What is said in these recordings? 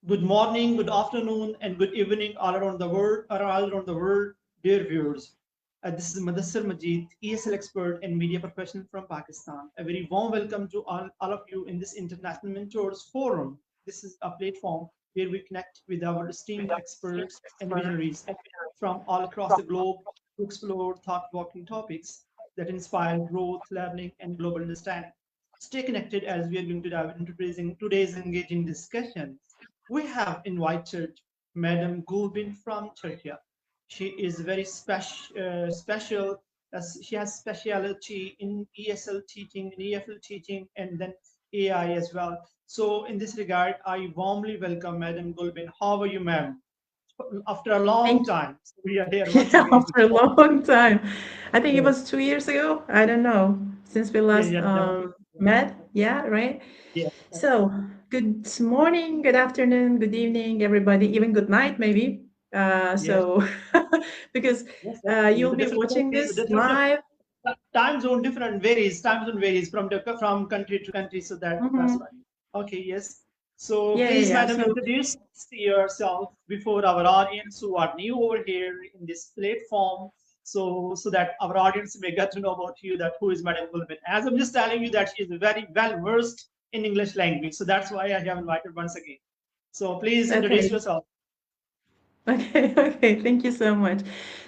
Good morning, good afternoon, and good evening all around the world, dear viewers. This is Mudassar Majeed, ESL expert and media professional from Pakistan. A very warm welcome to all of you in this International Mentors Forum. This is a platform where we connect with our esteemed experts and visionaries from all across the globe to explore thought-provoking topics that inspire growth, learning, and global understanding. Stay connected as we are going to dive into today's engaging discussion. We have invited Madam Gulbin from Turkey. She is very special as she has specialty in ESL teaching, in EFL teaching, and then AI as well. So in this regard, I warmly welcome Madam Gulbin. How are you, ma'am? After a long Thank time, we are here once Yeah, again. after a long time. I think it Yeah, was 2 years ago. I don't know. Since we yeah, last yeah, met. Yeah, right? yeah. So, good morning, good afternoon, good evening, everybody, even good night, maybe. Yes, So, because yes, definitely. you'll The be different watching countries, this live. time zone different varies. Time zone varies from country to country. So that's Mhm. right. Okay, yes. So Yeah, yeah, please, yeah. madam, So, introduce yourself before our audience who are new over here in this platform. So that our audience may get to know about you. That who is Madam Gulbin. As I'm just telling you that she is very well versed in English language. So that's why I have invited once again. So please introduce okay. yourself. Okay, okay, thank you so much.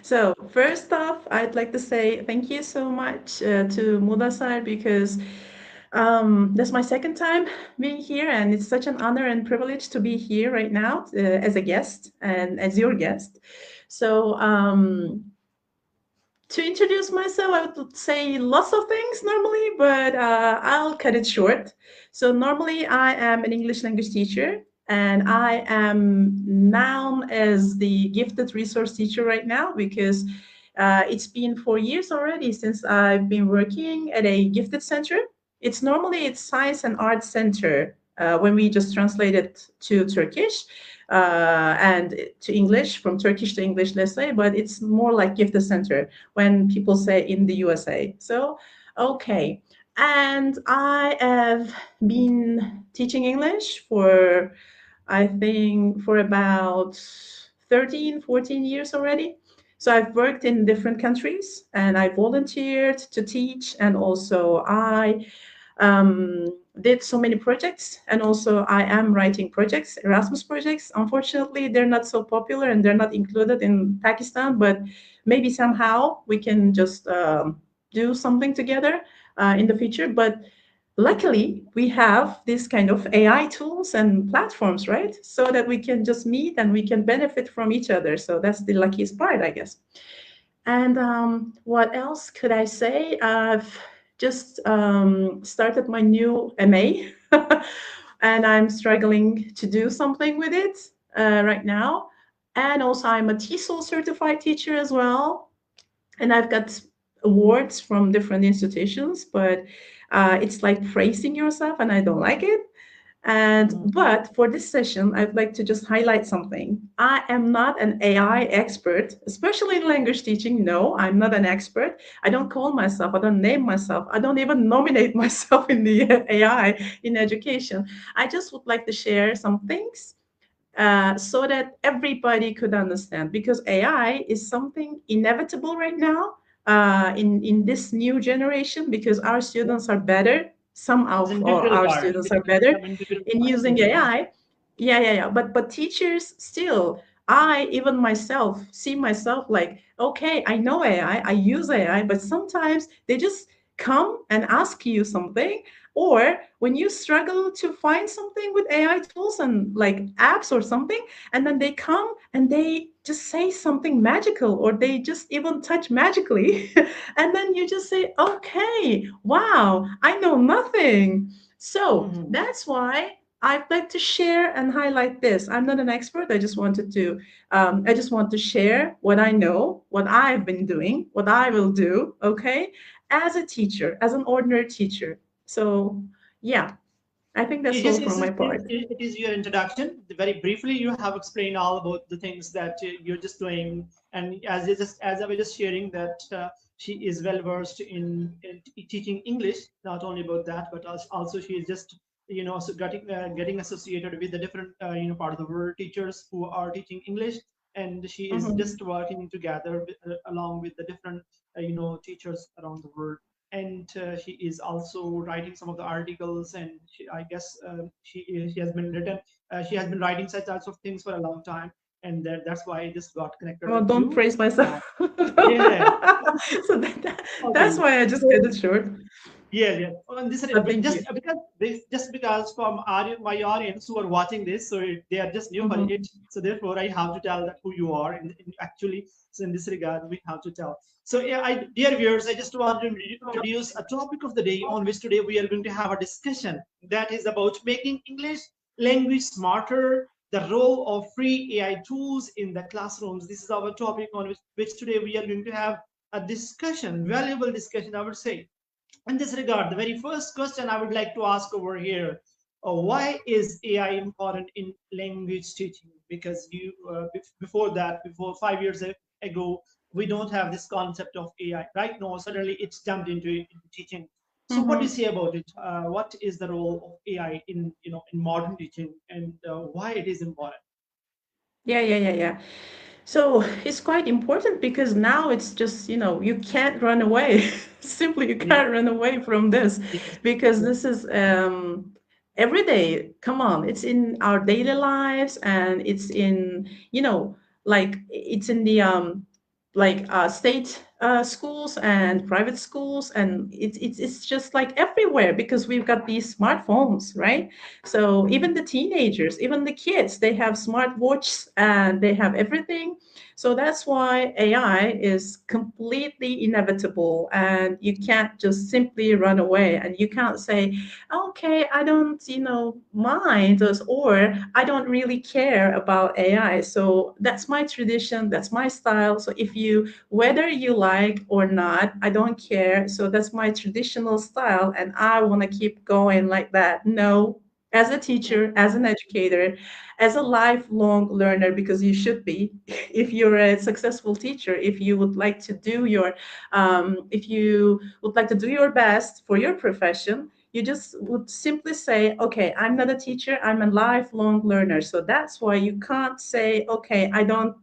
So, first off, I'd like to say thank you so much to Mudassar because that's my second time being here, and it's such an honor and privilege to be here right now as a guest and as your guest. So, to introduce myself, I would say lots of things normally, but I'll cut it short. So, normally, I am an English language teacher, and I am known as the gifted resource teacher right now because it's been 4 years already since I've been working at a gifted center. It's Science and Arts Center when we just translate it to Turkish and to English, from Turkish to English, let's say, but it's more like gifted center when people say in the USA. So, okay. And I have been teaching English for, I think, for about 13, 14 years already. So I've worked in different countries and I volunteered to teach, and also I um, did so many projects, and also I am writing projects, Erasmus projects. Unfortunately, they're not so popular and they're not included in Pakistan, but maybe somehow we can just do something together in the future. But luckily, we have this kind of AI tools and platforms, right? So that we can just meet and we can benefit from each other. So that's the luckiest part, I guess. And what else could I say? I've just started my new MA, and I'm struggling to do something with it right now. And also, I'm a TESOL certified teacher as well, and I've got awards from different institutions, but it's like praising yourself, and I don't like it. And Mhm. but for this session, I'd like to just highlight something. I am not an AI expert, especially in language teaching. No, I'm not an expert. I don't call myself, I don't name myself, I don't even nominate myself in the AI in education. I just would like to share some things so that everybody could understand, because AI is something inevitable right now in this new generation, because our students are better. Some It's of integral our part. students It are has better become integral in part of using education. AI. Yeah, yeah, yeah. But teachers still, I even myself see myself like, okay, I know AI, I use AI, but sometimes they just come and ask you something, or when you struggle to find something with AI tools and like apps or something, and then they come and they just say something magical, or they just even touch magically, and then you just say, okay, wow, I know nothing. So Mhm. that's why I'd like to share and highlight this. I'm not an expert. I just want to share what I know, what I've been doing, what I will do, okay, as a teacher, as an ordinary teacher. So, yeah, I think that's Yes, all yes, from my part. it is your introduction. Very briefly, you have explained all about the things that you're just doing, and as I was just sharing that she is well versed in teaching English. Not only about that, but also she is just so getting associated with the different part of the world teachers who are teaching English, and she is Mhm. just working together along with the different teachers around the world. And she is also writing some of the articles, and I guess she has been writing such types of things for a long time, and that's why I just got connected Oh, with don't you. praise myself. uh, yeah. So that's Okay. why I just cut So it short. yeah, yeah. And this is But thank just you. because from my audience who are watching this, so they are just new for it. Mhm. So therefore, I have to tell that who you are. Actually, so in this regard, we have to tell. So yeah, dear viewers, I just want to introduce a topic of the day on which today we are going to have a discussion that is about making English language smarter. The role of free AI tools in the classrooms. This is our topic on which today we are going to have a discussion, valuable discussion, I would say. In this regard, the very first question I would like to ask over here, why is AI important in language teaching? Because before that, before 5 years ago, we don't have this concept of AI. Right now, suddenly it's jumped into teaching. So, what do you Mhm. say about it? What is the role of AI in in modern teaching, and why it is important? Yeah, yeah, yeah, yeah. So it's quite important because now it's just, you can't run away. Simply, you Yeah, can't run away from this yes, because yes. this is every day. Come on, it's in our daily lives and it's in, like it's in the like state schools and private schools, and it's just like everywhere because we've got these smartphones, right? So Mhm. even the teenagers, even the kids, they have smartwatches and they have everything. So that's why AI is completely inevitable, and you can't just simply run away, and you can't say, okay, I don't, mind us, or I don't really care about AI. So that's my tradition, that's my style. So if you, whether you like or not, I don't care. So that's my traditional style, and I want to keep going like that. No, as a teacher, as an educator, as a lifelong learner, because you should be, if you're a successful teacher, if you would like to do your, if you would like to do your best for your profession, you just would simply say, okay, I'm not a teacher, I'm a lifelong learner. So that's why you can't say, okay, I don't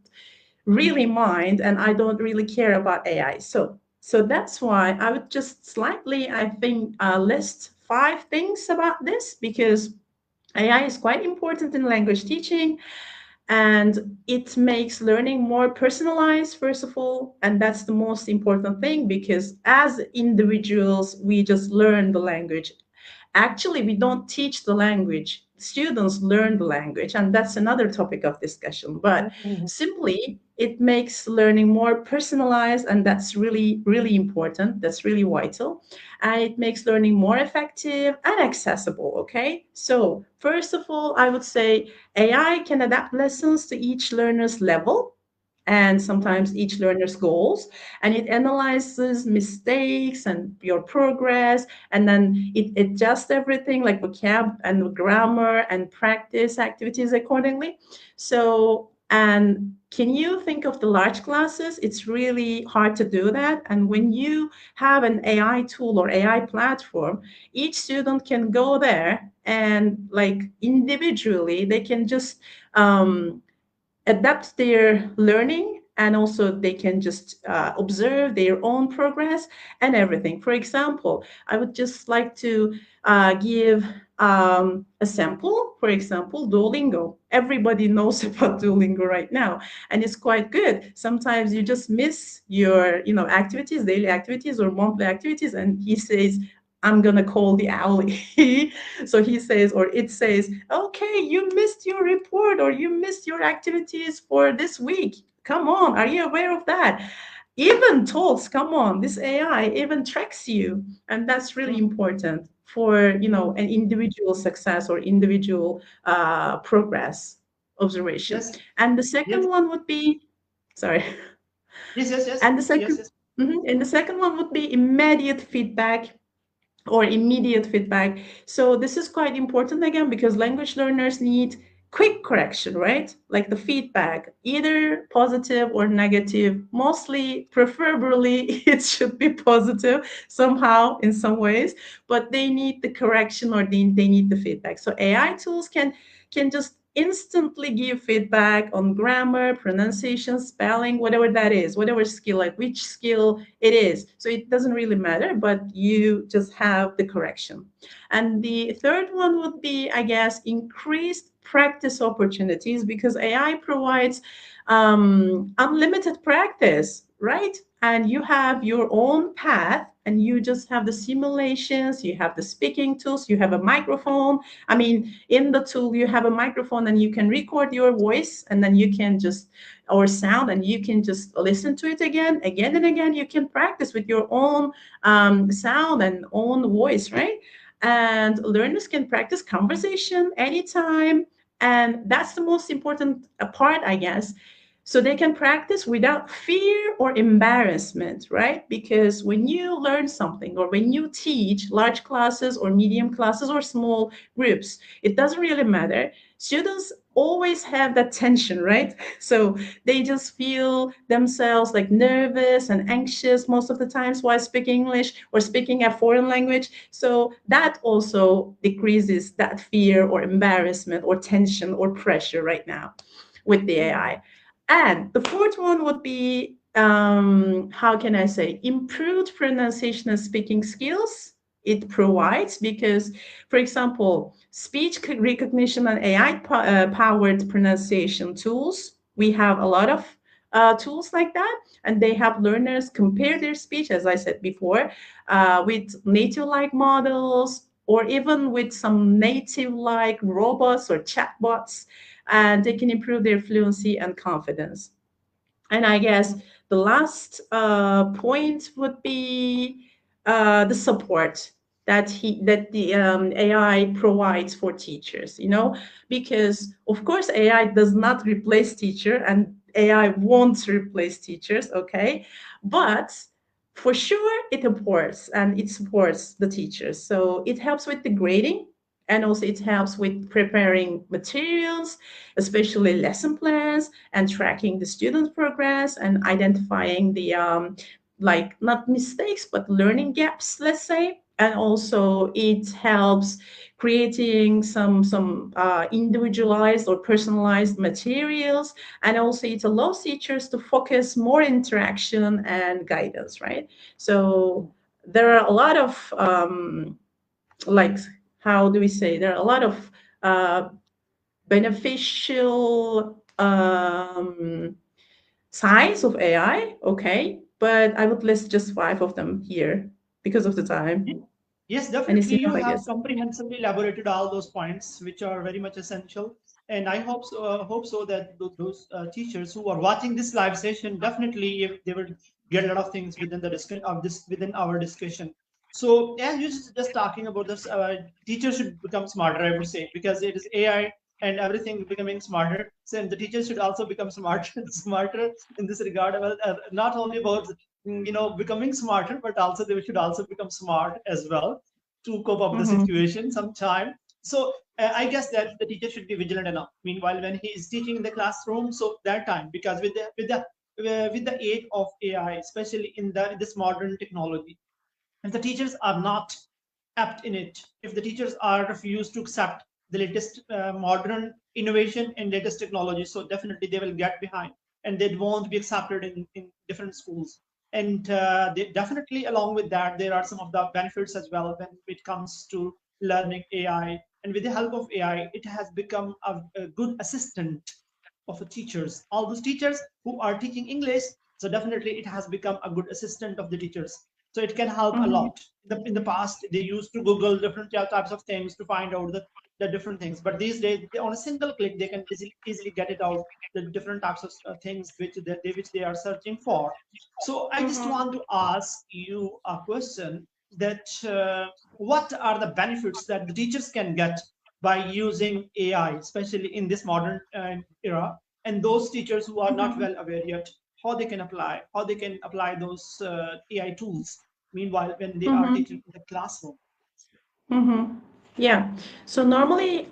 really mind and I don't really care about AI. So that's why I would just slightly, I think, list 5 things about this, because AI is quite important in language teaching, and it makes learning more personalized, first of all. And that's the most important thing, because as individuals, we just learn the language. Actually, we don't teach the language. Students learn the language, and that's another topic of discussion. But Mhm. simply, it makes learning more personalized, and that's really, really important. That's really vital. And it makes learning more effective and accessible. Okay. So, first of all, I would say AI can adapt lessons to each learner's level and sometimes each learner's goals, and it analyzes mistakes and your progress, and then it adjusts everything like vocab and grammar and practice activities accordingly. So, and can you think of the large classes? It's really hard to do that. And when you have an AI tool or AI platform, each student can go there and like individually they can just adapt their learning, and also they can just observe their own progress and everything. For example, I would just like to give a sample. For example, Duolingo. Everybody knows about Duolingo right now, and it's quite good. Sometimes you just miss your, activities, daily activities or monthly activities, and he says, I'm gonna call the owl. So he says, or it says, okay, you missed your report or you missed your activities for this week. Come on, are you aware of that? Even talks, come on, this AI even tracks you. And that's really Mhm. important for, Mhm. an individual success or individual progress observation. Yes, And the yes, second one would be, sorry, yes, yes, yes, and the yes, second, yes. and the second one would be immediate feedback or immediate feedback. So this is quite important again because language learners need quick correction, right? Like the feedback, either positive or negative. Mostly, preferably, it should be positive somehow in some ways, but they need the correction or they need the feedback. So AI tools can just instantly give feedback on grammar, pronunciation, spelling, whatever that is, whatever skill, like which skill it is. So it doesn't really matter, but you just have the correction. And the third one would be, I guess, increased practice opportunities, because AI provides unlimited practice, right? And you have your own path, and you just have the simulations, you have the speaking tools, you have a microphone. I mean, in the tool, you have a microphone and you can record your voice, and then you can just, or sound, and you can just listen to it again and again. You can practice with your own sound and own voice, right? And learners can practice conversation anytime. And that's the most important part, I guess. So they can practice without fear or embarrassment, right? Because when you learn something, or when you teach large classes or medium classes or small groups, it doesn't really matter. Students always have that tension, right? So they just feel themselves like nervous and anxious most of the times while speaking English or speaking a foreign language. So that also decreases that fear or embarrassment or tension or pressure right now with the Mhm. AI. And the fourth one would be, how can I say, improved pronunciation and speaking skills it provides. Because, for example, speech recognition and AI powered pronunciation tools, we have a lot of tools like that, and they have learners compare their speech, as I said before, with native like models, or even with some native like robots or chatbots, and they can improve their fluency and confidence. And I guess the last point would be the support that the AI provides for teachers. Because of course AI does not replace teacher, and AI won't replace teachers. Okay, but for sure it supports, and it supports the teachers. So it helps with the grading, and also it helps with preparing materials, especially lesson plans, and tracking the student progress, and identifying the like, not mistakes but learning gaps, let's say. And also it helps creating some individualized or personalized materials. And also it allows teachers to focus more interaction and guidance, right? So there are a lot of like, how do we say, there are a lot of uh, beneficial sides of AI, okay, but I would list just five of them here because of the Ye- time, Yes, and it's definitely. You enough, I have guess. comprehensively elaborated all those points, which are very much essential. And I hope so that those teachers who are watching this live session, definitely they will get a lot of things within the discussion of this within our discussion. So, as you just talking about this, teachers should become smarter, I would say, because it is AI and everything becoming smarter. So the teachers should also become smarter, smarter in this regard. Well, not only about becoming smarter, but also they should also become smart as well to cope up the Mm-hmm. situation sometime. So I guess that the teacher should be vigilant enough meanwhile when he is teaching in the classroom, so that time, because with the aid of AI, especially in this modern technology, if the teachers are not apt in it, if the teachers are refused to accept the latest modern innovation and latest technology, so definitely they will get behind and they won't be accepted in different schools. And they definitely, along with that, there are some of the benefits as well when it comes to learning AI. And with the help of AI, it has become a good assistant of the teachers. All those teachers who are teaching English, so definitely it has become a good assistant of the teachers, so it can help a Mm-hmm. lot. In the past, they used to Google different types of things to find out the different things. But these days, on a single click, they can easily get it out, the different types of things which they are searching for. So I just Mm-hmm. want to ask you a question that what are the benefits that the teachers can get by using AI, especially in this modern era, and those teachers who are not Mm-hmm. well aware yet, how they can apply those AI tools meanwhile when they are Mm-hmm. teaching in the classroom. Mm-hmm. Yeah. So normally,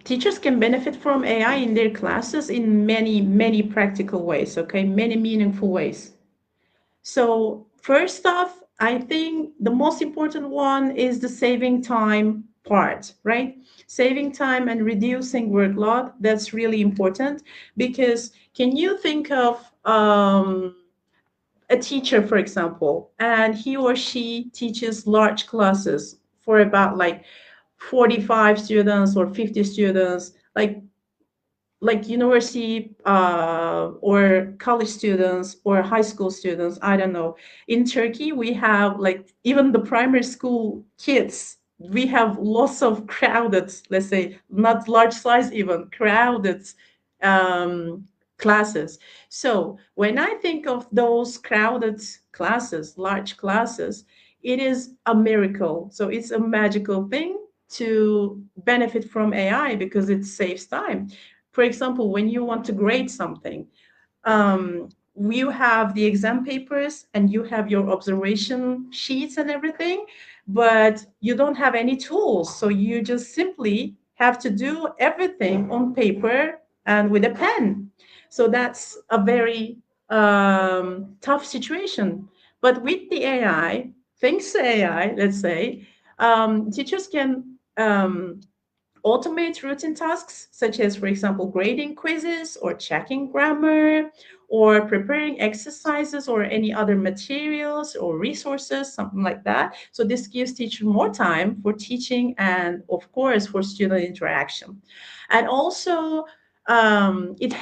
teachers can benefit from AI in their classes in many, many practical ways, okay? Many meaningful ways. So, first off, I think the most important one is the saving time part, right? Saving time and reducing workload. That's really important because can you think of a teacher, for example, and he or she teaches large classes for about like 45 students or 50 students, like university or college students or high school students. I don't know. In Turkey, we have like even the primary school kids. We have lots of crowded, let's say, not large size, even crowded um, classes. So when I think of those crowded classes, large classes, it is a miracle. So it's a magical thing to benefit from AI because it saves time. For example, when you want to grade something, you have the exam papers and you have your observation sheets and everything, but you don't have any tools. So you just simply have to do everything on paper and with a pen. So that's a very tough situation. But with the AI, thanks to AI, let's say, teachers can automate routine tasks such as, for example, grading quizzes or checking grammar or preparing exercises or any other materials or resources, something like that. So this gives teachers more time for teaching and, of course, for student interaction. And also, it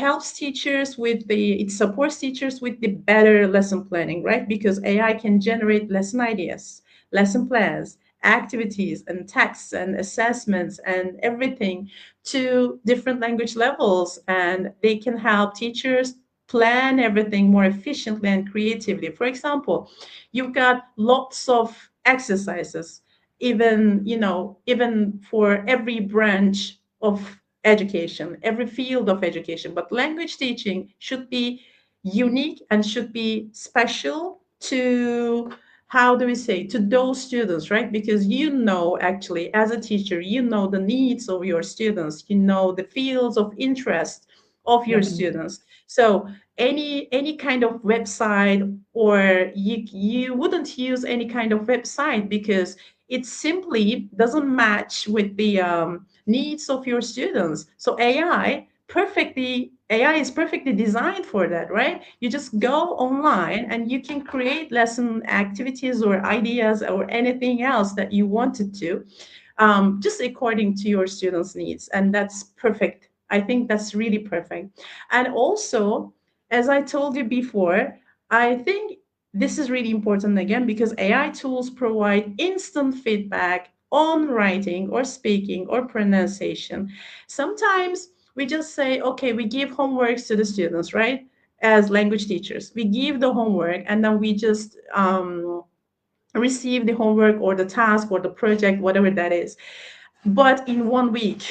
supports teachers with the better lesson planning, right? Because AI can generate lesson ideas, lesson plans, activities and texts and assessments and everything to different language levels, and they can help teachers plan everything more efficiently and creatively. For example, you've got lots of exercises, even for every branch of education, every field of education, but language teaching should be unique and should be special to, how do we say, to those students, right? Because actually, as a teacher, the needs of your students, the fields of interest of your Definitely. students. So any kind of website, or you wouldn't use any kind of website because it simply doesn't match with the needs of your students. So AI is perfectly designed for that, right? You just go online and you can create lesson activities or ideas or anything else that you wanted to, just according to your students' needs. And that's perfect. I think that's really perfect. And also, as I told you before, I think this is really important again because AI tools provide instant feedback on writing or speaking or pronunciation. Sometimes we just say, okay, we give homeworks to the students, right? As language teachers, we give the homework and then we just receive the homework or the task or the project, whatever that is, but in 1 week.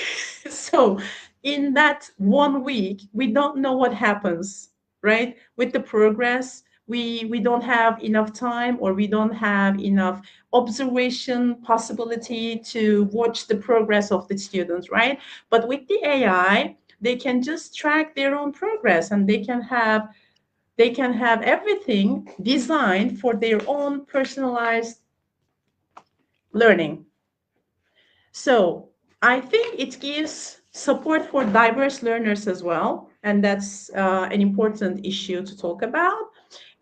So in that 1 week, we don't know what happens, right? With the progress, we don't have enough time or we don't have enough observation possibility to watch the progress of the students, right? But with the AI, they can just track their own progress and they can have everything designed for their own personalized learning. So I think it gives support for diverse learners as well, and that's an important issue to talk about.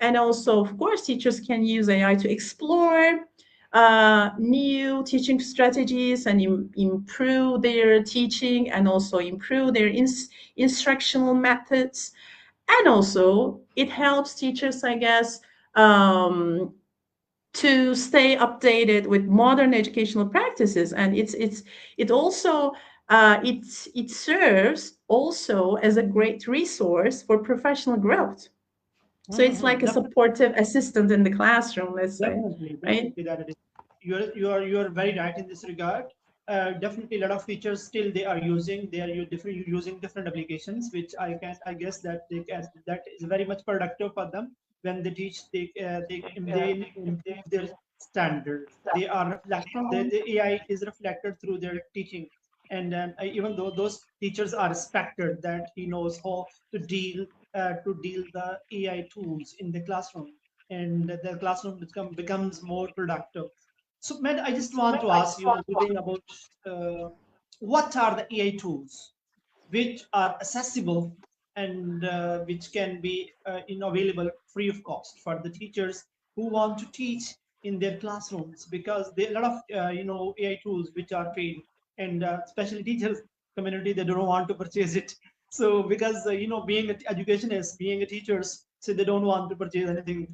And also, of course, teachers can use AI to explore new teaching strategies and improve their teaching and also improve their instructional methods. And also, it helps teachers, I guess, um, to stay updated with modern educational practices, and it also it serves also as a great resource for professional growth. So it's like a Definitely. supportive assistant in the classroom, let's say, Definitely, right? definitely that it is. You are very right in this regard. Definitely, a lot of teachers still using different applications, which I guess that that is very much productive for them when they teach. They improve their standard. They are reflect the AI is reflected through their teaching. And even though those teachers are respected, that he knows how to deal the AI tools in the classroom, and the classroom becomes more productive. So, Matt, I just want to ask you again about uh, what are the AI tools which are accessible and which can be available free of cost for the teachers who want to teach in their classrooms, because there are a lot of AI tools which are paid, and especially teachers community, they don't want to purchase it. So because being an educationist, being a teachers, so they don't want to purchase anything.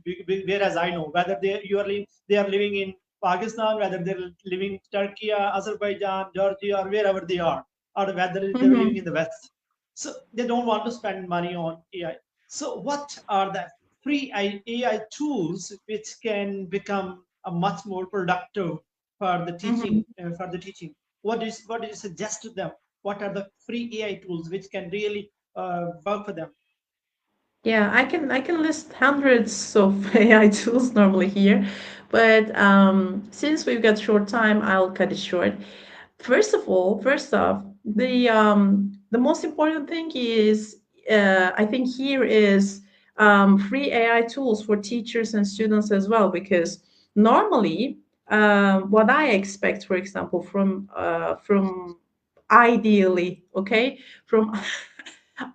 Whereas I know whether they are living in Pakistan, whether they're living Turkey, Azerbaijan, Georgia, or wherever they are, or whether they're living in Mhm. the West. So they don't want to spend money on AI. So what are the free AI tools which can become a much more productive for the teaching? Mhm. What do you suggest to them? What are the free AI tools which can really work for them? Yeah, I can list hundreds of AI tools normally here, but since we've got short time, I'll cut it short. First off, the most important thing is I think here is free AI tools for teachers and students as well, because normally what I expect, for example, from ideally, okay, from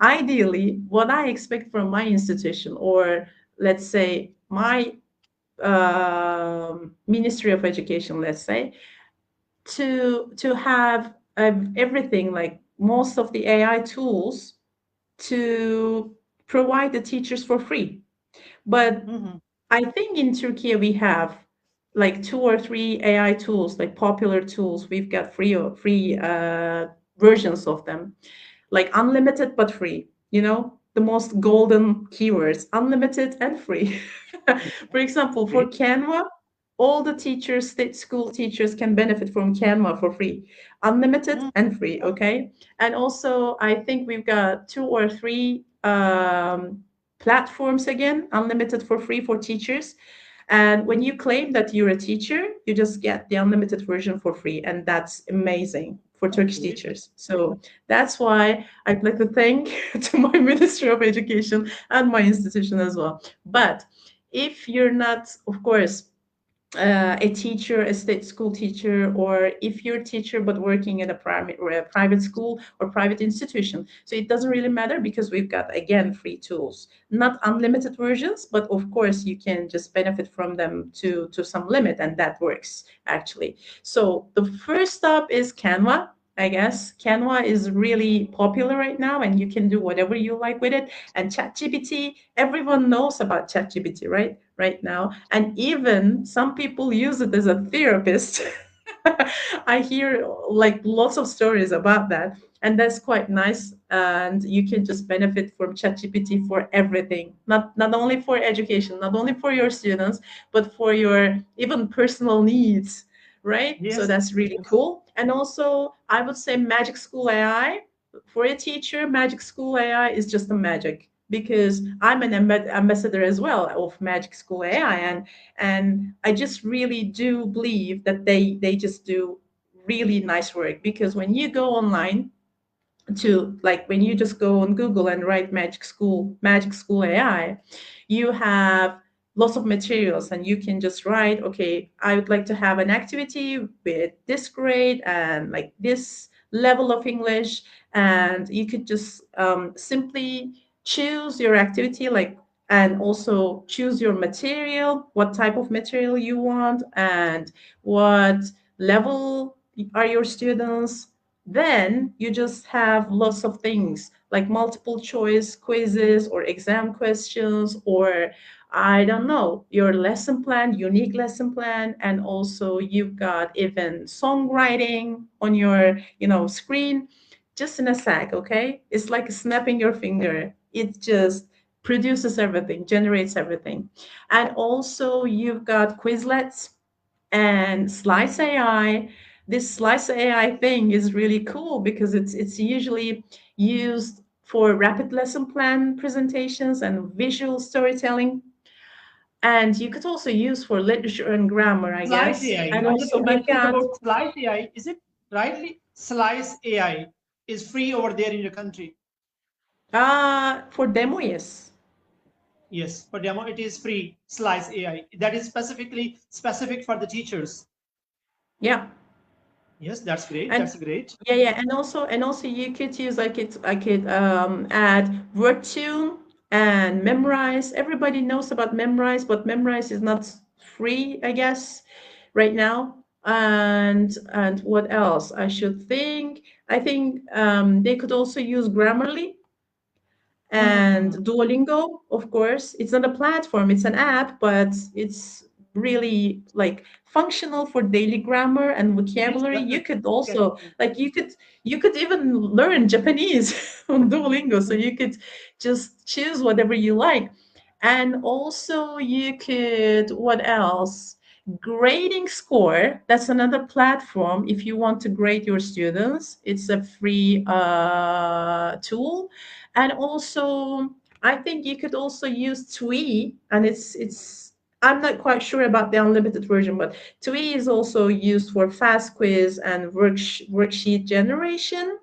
ideally, what I expect from my institution, or let's say my Ministry of Education, let's say, to have everything, like most of the AI tools, to provide the teachers for free. But Mhm. I think in Turkey we have like two or three AI tools, like popular tools. We've got free versions of them, like unlimited but free. The most golden keywords: unlimited and free. For example, for Okay. Canva, all the teachers, state school teachers, can benefit from Canva for free, unlimited Mm. and free. Okay. And also, I think we've got two or three platforms, again, unlimited for free for teachers. And when you claim that you're a teacher, you just get the unlimited version for free. And that's amazing for Turkish Okay. teachers. So that's why I'd like to thank to my Ministry of Education and my institution as well. But if you're not, of course, a teacher, a state school teacher, or if you're a teacher but working at a private school or private institution. So it doesn't really matter, because we've got, again, free tools, not unlimited versions, but of course you can just benefit from them to some limit, and that works actually. So the first stop is Canva. I guess Canva is really popular right now, and you can do whatever you like with it. And ChatGPT, everyone knows about ChatGPT, right? Right now. And even some people use it as a therapist. I hear like lots of stories about that. And that's quite nice. And you can just benefit from ChatGPT for everything, not only for education, not only for your students, but for your even personal needs, right? So Yes. that's really Yes. cool. And also, I would say Magic School AI. For a teacher, Magic School AI is just a magic, because I'm an ambassador as well of Magic School AI, and I just really do believe that they just do really nice work. Because when you go online, to like when you just go on Google and write Magic School AI, you have lots of materials, and you can just write, okay, I would like to have an activity with this grade and like this level of English. And you could just simply choose your activity, like, and also choose your material, what type of material you want, and what level are your students. Then you just have lots of things like multiple choice quizzes or exam questions, or I don't know, your lesson plan, unique lesson plan. And also you've got even songwriting on your, screen, just in a sec. Okay. It's like snapping your finger. It just produces everything, generates everything. And also you've got Quizlets and Slice AI. This Slice AI thing is really cool, because it's usually used for rapid lesson plan presentations and visual storytelling. And you could also use for literature and grammar, I Slice guess. AI. And You just also we've mentioned got, about Slice AI. Is it rightly? Slice AI is free over there in your country. For demo, yes. Yes, for demo it is free. Slice AI that is specifically specific for the teachers. Yeah. Yes, that's great. And That's great. yeah, and also you could use I could add word tune and memorize. Everybody knows about memorize, but memorize is not free, I guess, right now. And what else? I should think. I think they could also use Grammarly and Hmm. Duolingo, of course. It's not a platform, it's an app, but it's really like functional for daily grammar and Yes, vocabulary. You definitely. could You can. also like you could even learn Japanese on Duolingo. So you could just choose whatever you like. And also you could, what else? Grading Score, that's another platform if you want to grade your students. It's a free tool. And also I think you could also use Twee, and it's I'm not quite sure about the unlimited version, but Twee is also used for fast quiz and worksheet generation,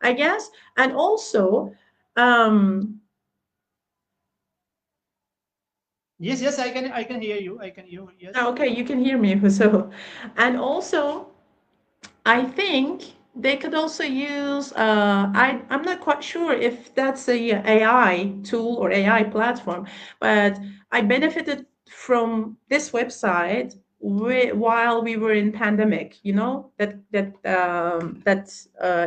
I guess. And also um Yes, yes, I can hear you. I can hear you. Yes. okay, you can hear me. So and also I think they could also use. I'm not quite sure if that's a AI tool or AI platform, but I benefited from this website while we were in pandemic. You know that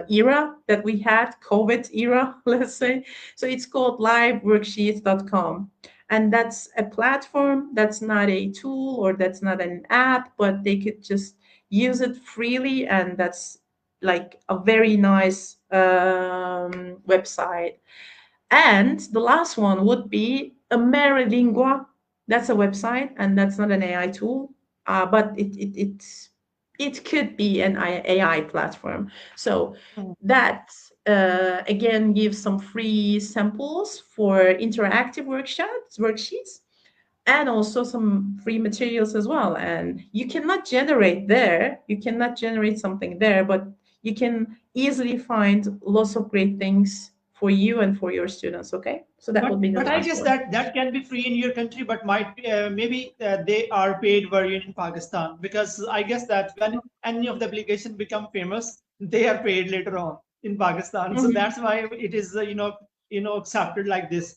era that we had, COVID era, let's say. So it's called liveworksheets.com. And that's a platform that's not a tool or that's not an app, but they could just use it freely, and that's like a very nice website. And the last one would be Amerilingua. That's a website, and that's not an AI tool, but it could be an AI platform. So Mhm. that again gives some free samples for interactive worksheets, and also some free materials as well. And you cannot generate something there, but you can easily find lots of great things for you and for your students. Okay, so that would be the But I last guess one. that that can be free in your country, but might be, maybe they are paid version in Pakistan, because I guess that when any of the application become famous, they are paid later on in Pakistan. So Mhm, that's why it is accepted like this.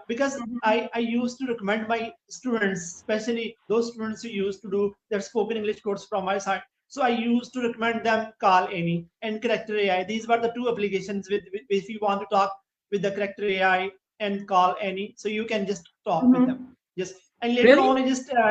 Because mhm, I used to recommend my students, especially those students who used to do their spoken English course from my side. So I used to recommend them Call Any and Character AI. These were the two applications with if you want to talk with the Character AI and Call Any, so you can just talk with them. mhm. Just and later Really? on, I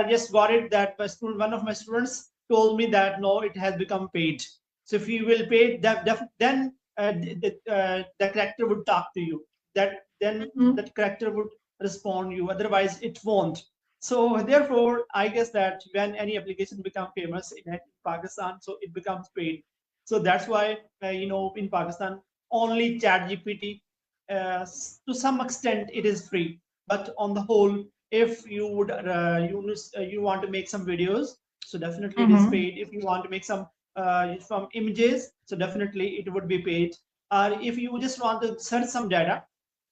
just got it that one of my students told me that no, it has become paid. So if you will pay that, then the character would talk to you. That then Mhm, that character would respond you. Otherwise, it won't. So therefore, I guess that when any application become famous in Pakistan, so it becomes paid. So that's why in Pakistan only ChatGPT, to some extent it is free, but on the whole, if you would you want to make some videos, so definitely it is mhm, paid. If you want to make some images, so definitely it would be paid. Or if you just want to search some data,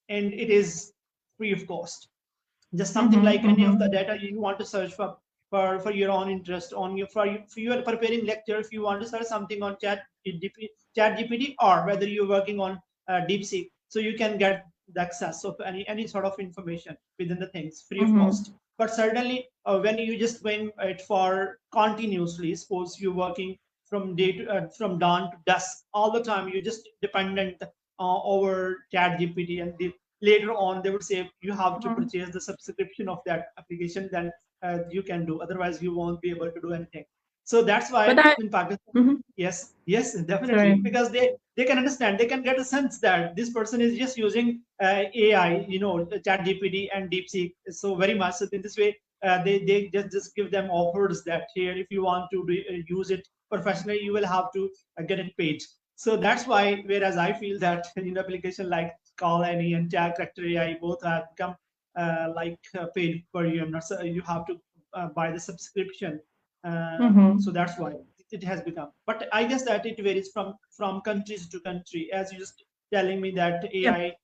and it is free of cost, just something mhm, like any of the mhm, data you want to search for your own interest on your for you are preparing lecture. If you want to search something on chat gpt, or whether you're working on DeepSeek, so you can get the access of any sort of information within the things free of mhm, cost. But certainly when you just going it for continuously, suppose you're working from dawn to dusk all the time, you're just dependent over chat gpt, and later on they would say you have to mhm. purchase the subscription of that application, then you can do, otherwise you won't be able to do anything. So that's why But I, in Pakistan, mhm, yes, definitely, sorry. because they can understand, they can get a sense that this person is just using AI, chat gpt and DeepSeek so very much. So in this way, they just give them offers that here, if you want to use it professionally, you will have to get it paid. So that's why, whereas I feel that application like Call Any and Jack Rector AI both have become paid per year. Not so you have to buy the subscription. Mhm. So that's why. it has become. But I guess that it varies from countries to country. As you just telling me that Yeah. AI,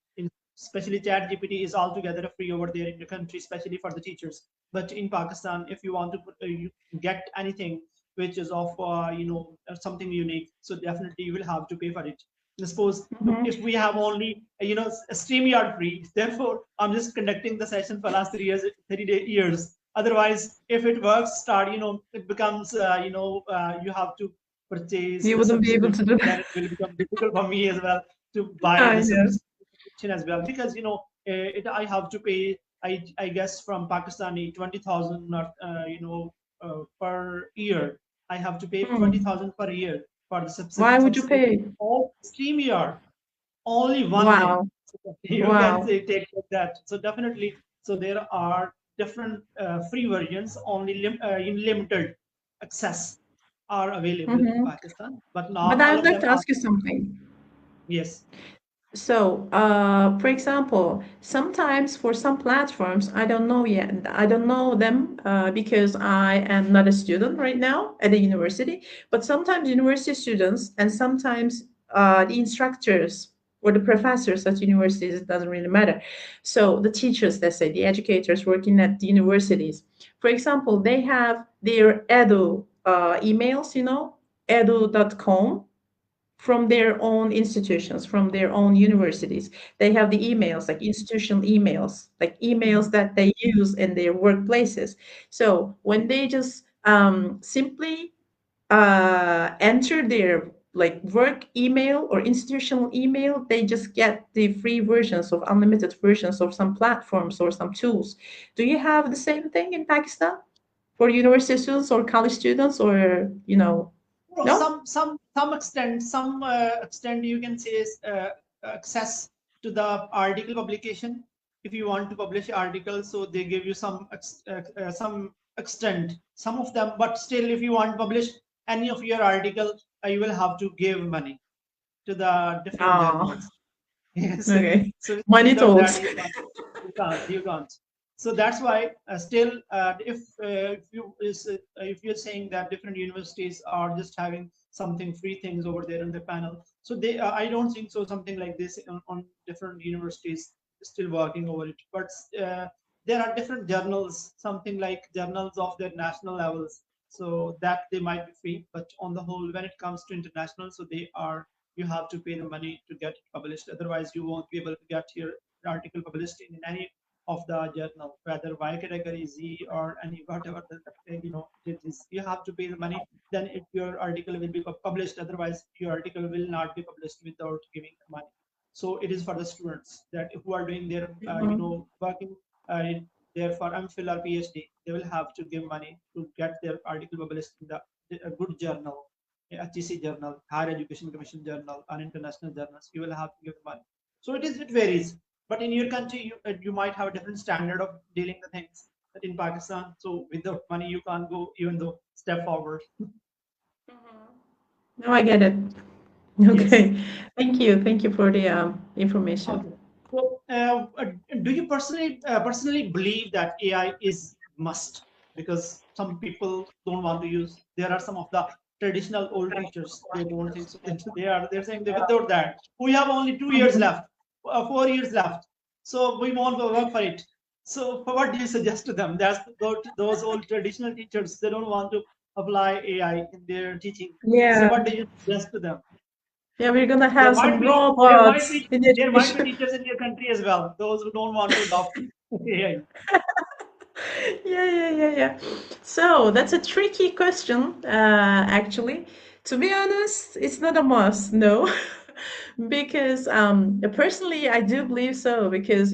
especially Chat GPT, is altogether free over there in the country, especially for the teachers. But in Pakistan, if you want to you get anything which is of something unique, so definitely you will have to pay for it. I suppose Mhm. if we have only a StreamYard free, therefore I'm just conducting the session for last 3 years, 30 years. Otherwise, if it works, it becomes you have to purchase You the wouldn't be able to do subscription. Then that. it will become difficult for me as well to buy I the know. subscription as well, because I have to pay. I guess from Pakistani 20,000 or per year. I have to pay Hmm. 20,000 per year for the Why would you subscription pay? of StreamYard. Only one day. Wow. So you can Wow. say take that. So definitely, so there are different free versions, only in limited access are available in Hmm. Pakistan, but But not I all would of like them to are. ask you something. Yes. So, for example, sometimes for some platforms, I don't know yet. I don't know them because I am not a student right now at the university. But sometimes university students and sometimes the instructors or the professors at universities, it doesn't really matter. So the teachers, let's say, the educators working at the universities, for example, they have their edu emails, edu.com from their own institutions, from their own universities. They have the emails, like institutional emails, like emails Mhm. that they use in their workplaces. So when they just simply enter their like work email or institutional email, they just get the free versions of unlimited versions of some platforms or some tools. Do you have the same thing in Pakistan for university students or college students, or Well, no? some extent you can say is access to the article publication. If you want to publish articles, so they give you some extent, some of them. But still, if you want to publish any of your article, you will have to give money to the different Ah, journals. Yes. okay. So Money without that, talks. you can't. So that's why still, if you're saying that different universities are just having something free things over there in the panel, so I don't think so. Something like this on different universities still working over it, but there are different journals, something like journals of their national levels, so that they might be free. But on the whole, when it comes to international, so you have to pay the money to get it published. Otherwise, you won't be able to get your article published in any of the journal, whether Y category, Z, or any whatever it is. You have to pay the money. Then your article will be published. Otherwise, your article will not be published without giving the money. So it is for the students that who are doing their Mhm. working there for MPhil or PhD. They will have to give money to get their article published in a good journal, HEC journal, Higher Education Commission journal, and international journals. You will have to give money. So it varies. But in your country, you might have a different standard of dealing the things. That in Pakistan, so without money you can't go even though step forward. No, I get it. Yes. Okay. Thank you for the information. Okay. So, do you personally believe that AI is must? Because some people don't want to use. There are some of the traditional old teachers. They don't think so. They're saying that without that, we have only 2 years Mhm. left, 4 years left. So we won't work for it. So what do you suggest to them? That's those old traditional teachers. They don't want to apply AI in their teaching. So Yeah, what do you suggest to them? yeah, we're gonna There have some might be there might robots be in there might be education. teachers in your country as well. Those who don't want to adopt AI. Yeah. So that's a tricky question, actually. To be honest, it's not a must, no. Because personally, I do believe so, because,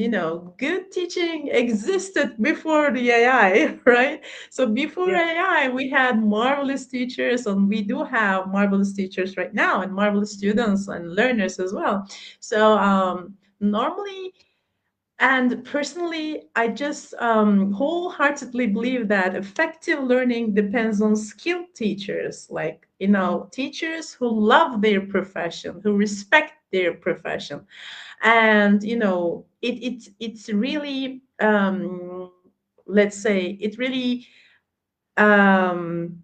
good teaching existed before the AI, right? So before Yes. AI, we had marvelous teachers, and we do have marvelous teachers right now, and marvelous students and learners as well. So normally, and personally, I just wholeheartedly believe that effective learning depends on skilled teachers, like, teachers who love their profession, who respect their profession. And, it's really, let's say, it really um,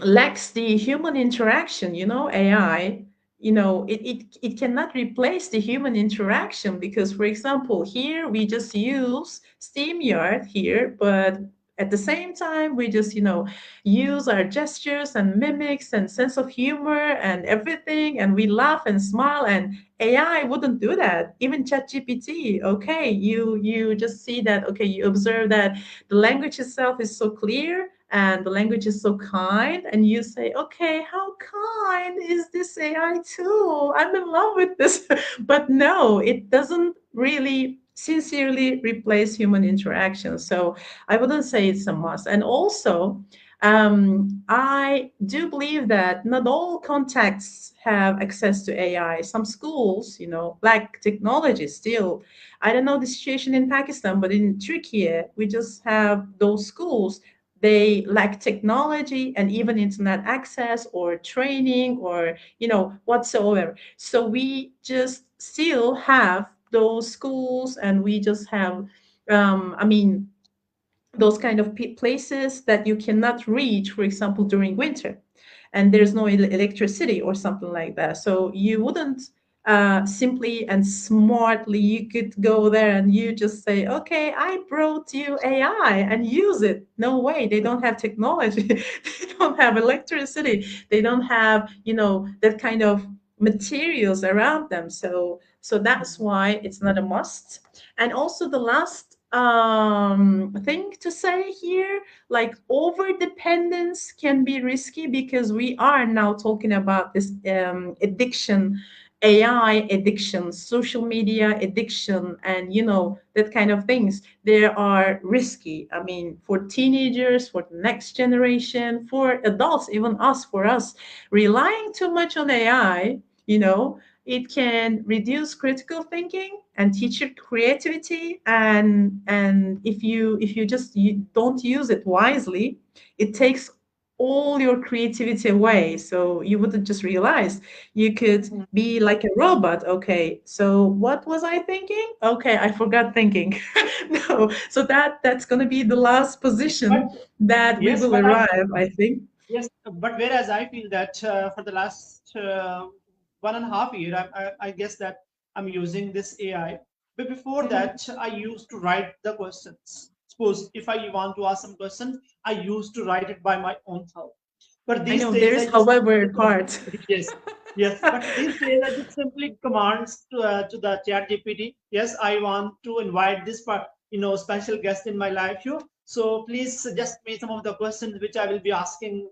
lacks the human interaction. AI, it cannot replace the human interaction, because, for example, here we just use SteamYard here, but at the same time we just use our gestures and mimics and sense of humor and everything, and we laugh and smile, and AI wouldn't do that. Even ChatGPT, okay, you just see that, okay, you observe that the language itself is so clear and the language is so kind, and you say, okay, how kind is this AI tool? I'm in love with this. But no, it doesn't really sincerely replace human interaction. So I wouldn't say it's a must. And also, I do believe that not all contexts have access to AI. Some schools, lack technology still. I don't know the situation in Pakistan, but in Turkey, we just have those schools. They lack technology and even internet access or training or whatsoever. So we just still have those schools, and we just have I mean those kind of places that you cannot reach, for example, during winter, and there's no electricity or something like that. So you wouldn't simply and smartly, you could go there and you just say, okay, I brought you AI and use it. No way. They don't have technology. They don't have electricity. They don't have, that kind of materials around them. So that's why it's not a must. And also the last thing to say here, like over dependence can be risky, because we are now talking about this addiction, AI addiction, social media addiction, and that kind of things. They are risky. I mean, for teenagers, for the next generation, for adults, even us, for us, relying too much on AI, it can reduce critical thinking and teach you creativity, and if you just don't use it wisely, it takes all your creativity away. So you wouldn't just realize you could Mm. be like a robot. Okay, so what was I thinking? Okay, I forgot thinking. No, so that's going to be the last But position that we yes, will but I arrive, I think. yes, but whereas I feel that for the last 1.5 year, I guess that I'm using this AI. But before Mhm. that, I used to write the questions. Suppose if I want to ask some questions, I used to write it by my own thought. But I these know days, there's I just however part. yes, yes. But these days, I just simply commands to the chat GPT. Yes, I want to invite this part, special guest in my life here. So please suggest me some of the questions which I will be asking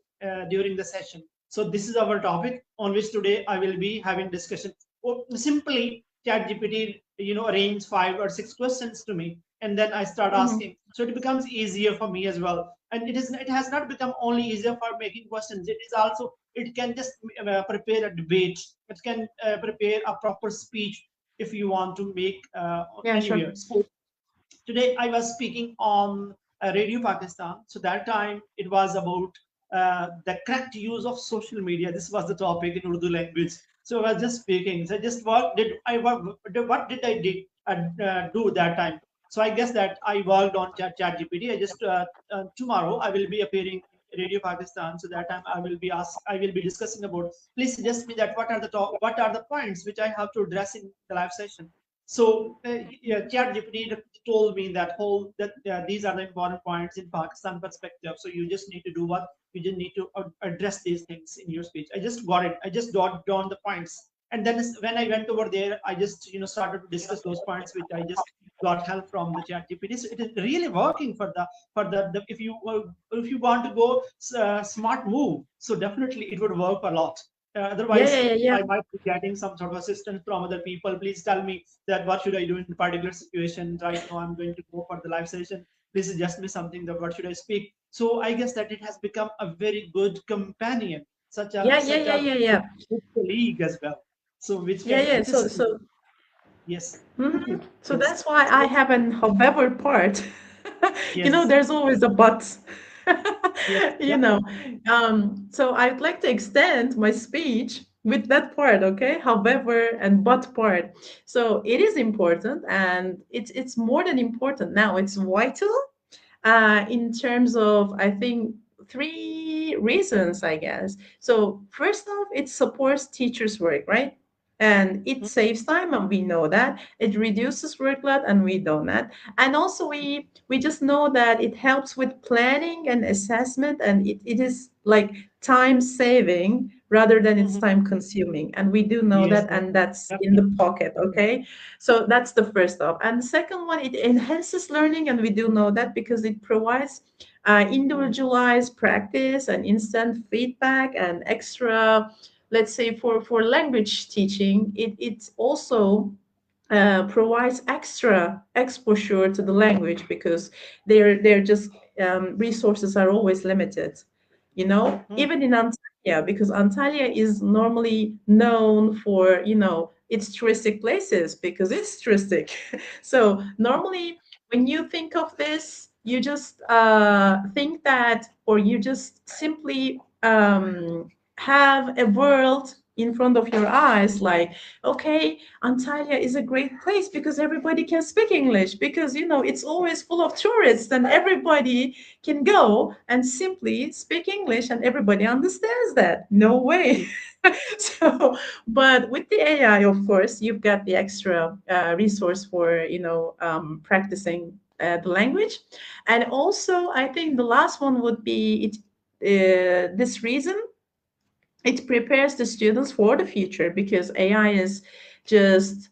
during the session. So this is our topic on which today I will be having discussion. Or simply chat GPT, arrange 5 or 6 questions to me, and then I start Mhm. asking. So it becomes easier for me as well. And it has not become only easier for making questions. It is also, it can just prepare a debate. It can prepare a proper speech if you want to make Yeah, sure. anywhere. So today I was speaking on Radio Pakistan. So that time it was about the correct use of social media. This was the topic in Urdu language. So I was just speaking. So just what did I did do that time? So I guess that I worked on Chat GPT. I just tomorrow I will be appearing in Radio Pakistan. So that time I will be discussing about. Please suggest me that what are the points which I have to address in the live session. So yeah, ChatGPT told me that these are the important points in Pakistan perspective. So you just need to do what you just need to address these things in your speech. I just got it. I just got down the points, and then when I went over there, I just started to discuss those points which I just got help from the ChatGPT. So it is really working for the if you want to go smart move. So definitely it would work a lot. Yeah, yeah, Otherwise, yeah, yeah. I might be getting some sort of assistance from other people. Please tell me that what should I do in a particular situation. Right now, I'm going to go for the live session. Please suggest me something that what should I speak. So I guess that it has become a very good companion, such a Yeah, yeah, such yeah, a yeah, good, yeah. good colleague as well. So which Yeah, can yeah. So, assist me. so, Yes. so Yes. that's why I So have an however part. yes. There's always a but. Yes. you know. Definitely. So I'd like to extend my speech with that part, okay? However and but part. So it is important, and it's more than important now. It's vital in terms of, I think, three reasons, I guess. So first off, it supports teachers' work, right? And it saves time, and we know that. It reduces workload, and we know that. And also, we just know that it helps with planning and assessment, and it is like time saving rather than it's Mhm. time consuming. And we do know Yes, that, and that's in the definitely. pocket, okay? So that's the first off. And the second one, it enhances learning, and we do know that because it provides Mhm. individualized practice and instant feedback and extra, let's say for language teaching, it also provides extra exposure to the language because they're just resources are always limited, Mhm. even in Antalya, because Antalya is normally known for its touristic places because it's touristic. So normally when you think of this, you just think that, or you just simply have a world in front of your eyes, like, okay, Antalya is a great place because everybody can speak English, because it's always full of tourists and everybody can go and simply speak English and everybody understands that. No way. So, but with the AI, of course, you've got the extra resource for practicing the language. And also, I think the last one would be this reason, it prepares the students for the future, because AI is just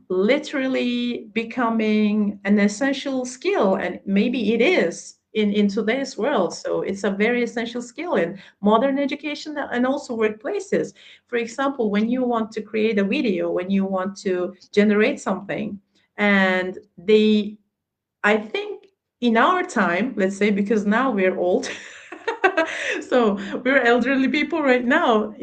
literally becoming an essential skill, and maybe it is in today's world. So it's a very essential skill in modern education and also workplaces. For example, when you want to create a video, when you want to generate something, and I think in our time, let's say, because now we're old, so we're elderly people right now.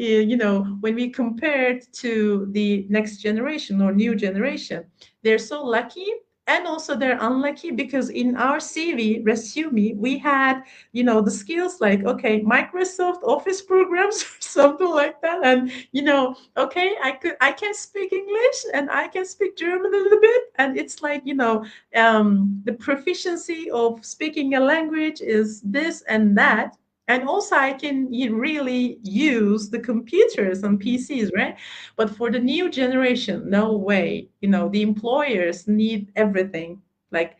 When we compare it to the next generation or new generation, they're so lucky. And also they're unlucky because in our CV resume, we had, the skills like, okay, Microsoft Office programs or something like that. And, okay, I can speak English and I can speak German a little bit. And it's like, the proficiency of speaking a language is this and that. And also I can really use the computers and PCs, right? But for the new generation, no way. The employers need everything, like,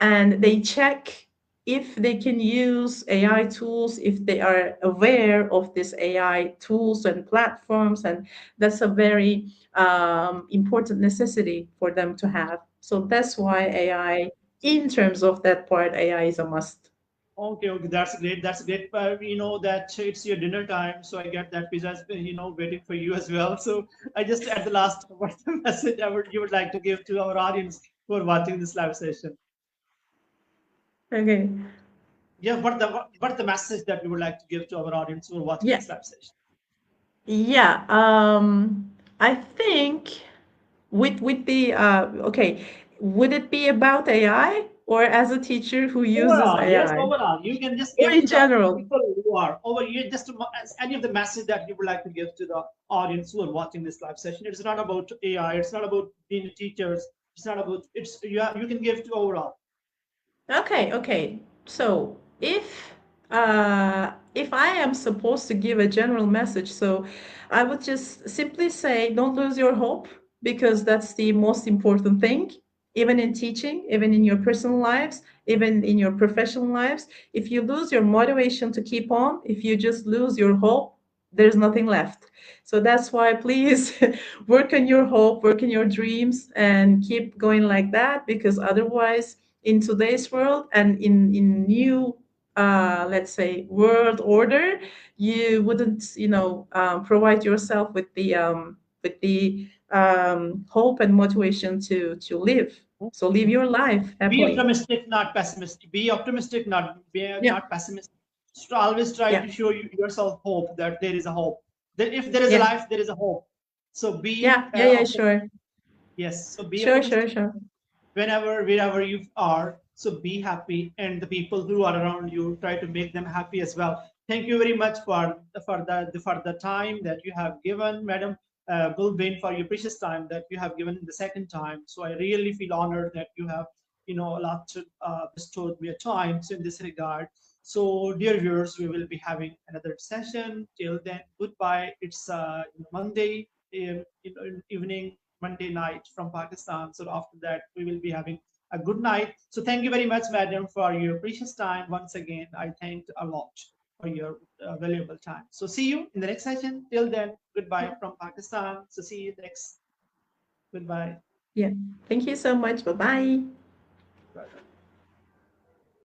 and they check if they can use AI tools, if they are aware of these AI tools and platforms. And that's a very important necessity for them to have. So that's why AI, in terms of that part, AI is a must. Okay, okay, that's great. That's great. You know that it's your dinner time, so I get that pizza is, waiting for you as well. So I just at the last, what's the message you would like to give to our audience who are watching this live session? Okay. Yeah, what the message that you would like to give to our audience who are watching Yeah. this live session? Yeah. I think with the okay, would it be about AI or as a teacher who uses Overall, yes, AI, overall, you can just or give in to the general? people who are over you just any of the message that you would like to give to the audience who are watching this live session. It's not about AI. It's not about being teachers. It's not about it's you can give to overall. Okay, okay. So if I am supposed to give a general message, so I would just simply say, don't lose your hope, because that's the most important thing, even in teaching, even in your personal lives, even in your professional lives. If you lose your motivation to keep on, if you just lose your hope, there's nothing left. So that's why, please, work on your hope, work on your dreams, and keep going like that, because otherwise, in today's world and in new let's say world order, you wouldn't provide yourself with the hope and motivation to live. So live your life Be happily. optimistic, not pessimistic. Be optimistic, Yeah, not pessimistic. So always try yeah, to show yourself hope that there is a hope. That if there is a yeah, life, there is a hope. So be yeah, yeah, yeah, sure, optimistic. Yes. So be sure, sure, optimistic sure. whenever wherever you are, so be happy, and the people who are around you, try to make them happy as well. Thank you very much for the time that you have given, Madam Gulbin, for your precious time that you have given the second time. So I really feel honored that you have a lot to bestowed me a time, so in this regard. So, dear viewers, we will be having another session. Till then, goodbye. It's Monday evening, Monday night from Pakistan. So after that, we will be having a good night. So thank you very much, madam, for your precious time. Once again, I thanked a lot for your valuable time. So see you in the next session. Till then, goodbye from Pakistan. So see you next. Goodbye. Yeah. Thank you so much. Bye bye.